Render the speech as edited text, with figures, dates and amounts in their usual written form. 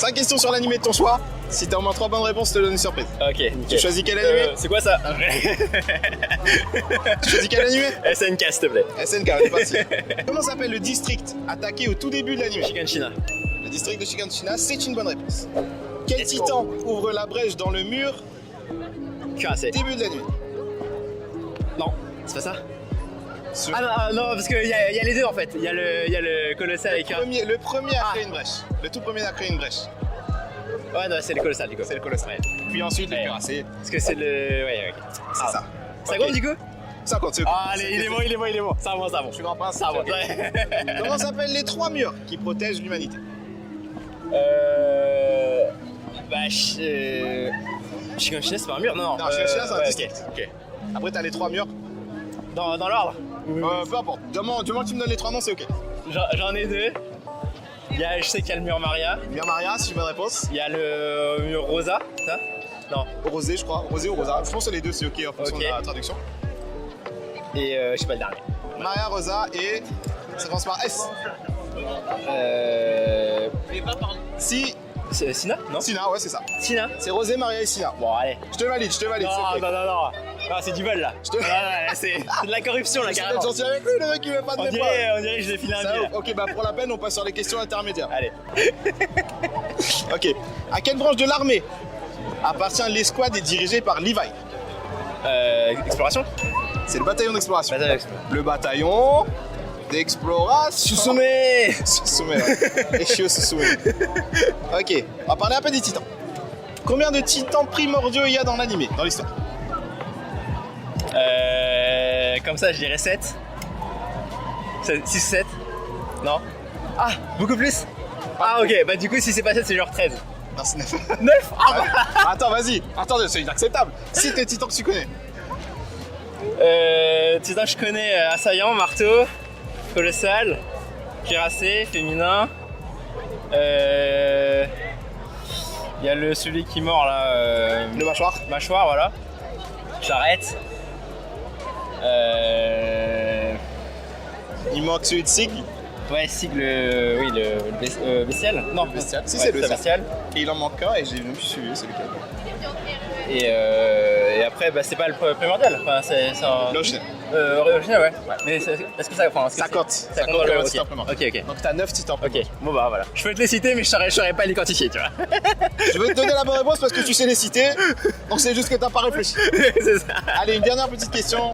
5 questions sur l'animé de ton choix. Si t'as au moins 3 bonnes réponses, je te donne une surprise. Ok, nickel. Tu choisis quel animé? C'est quoi ça? Tu choisis quel animé? SNK s'il te plaît. SNK, on est parti. Comment s'appelle le district attaqué au tout début de l'animé? Shiganshina. Le district de Shiganshina, c'est une bonne réponse. Quel titan ouvre la brèche dans le mur Cuirassé. début de l'animé? Non, c'est pas ça? Sur- Ah non, parce qu'il y a les deux en fait. Il y a le colossal avec un. Le premier a créé une brèche. Le tout premier a créé une brèche. Ouais, non, c'est le colossal du coup. C'est le colossal. Ouais. Puis ensuite, le Ouais. cuirassé. Parce que c'est le. Ouais, ok. C'est ça. Ça Ok. compte du coup? 50 secondes. Ah, allez, il est bon. Ça va, ça va. Je suis grand prince. Ça va. Ok. Comment s'appellent les 3 murs qui protègent l'humanité? Bah, Shiganshina, c'est pas un mur? Non, Non, Shiganshina, c'est un ouais, district. ok. Après, t'as les 3 murs. Dans l'ordre? Peu importe. Du moment que tu me donnes les 3 noms, c'est ok. J'en ai deux. Je sais qu'il y a le mur Maria. Mur Maria, c'est une bonne réponse. Il y a le mur Rosa, ça? Non. Rosé, je crois. Rosé ou Rosa. Je pense que les deux, c'est ok en fonction Ok. de la traduction. Et je sais pas le dernier. Maria, Rosa et. Ça commence par S. Si. C'est Sina? Non? Sina, ouais, c'est ça. Sina? C'est Rosé, Maria et Sina. Bon, allez. Je te valide, c'est Non, ok. non. Ah, c'est du vol là. Je te- C'est de la corruption là, Je vais carrément. être gentil avec lui, le mec, il veut pas de On mes points. dirait que je l'ai filé un Ça, billet là. ok, bah pour la peine, on passe sur les questions intermédiaires. Allez. Ok. À quelle branche de l'armée appartient l'escouade et dirigée par Levi? Exploration? C'est le bataillon d'exploration. Bataillon. Le bataillon d'exploration. Susume! Susume, ouais. Eshio Susume. Ok, on va parler un peu des titans. Combien de titans primordiaux il y a dans l'animé, dans l'histoire? Comme ça, je dirais 7. 6 7. Non? Ah, beaucoup plus? Ah, ok, bah du coup, si c'est pas 7, c'est genre 13. Non, c'est 9. 9? Ah, bah. Attends, vas-y. Attends, c'est inacceptable. Si tes titans que tu connais. Titan, je connais Assaillant, Marteau, Colossal, Cuirassé, Féminin. Il y a celui qui mord là. Le mâchoire. Mâchoire, voilà. J'arrête. Il manque celui de Sig. Ouais, Sigle, oui, le bestial. Non, Le bestial. Si, ouais, c'est le bestial. Et il en manque un et j'ai même plus suivi, c'est lequel? Et après, bah, c'est pas le primordial. Enfin, c'est un. L'Ocean. Original, ouais. Mais est-ce que ça. Enfin, est-ce que Ça c'est- compte. Ça compte comme dans un le titan primordial. Ok. Donc t'as 9 titans. Ok, bon bah voilà. Je peux te les citer, mais je saurais pas les quantifier, tu vois. Je vais te donner la bonne réponse parce que tu sais les citer. Donc c'est juste que t'as pas réfléchi. C'est ça. Allez, une dernière petite question.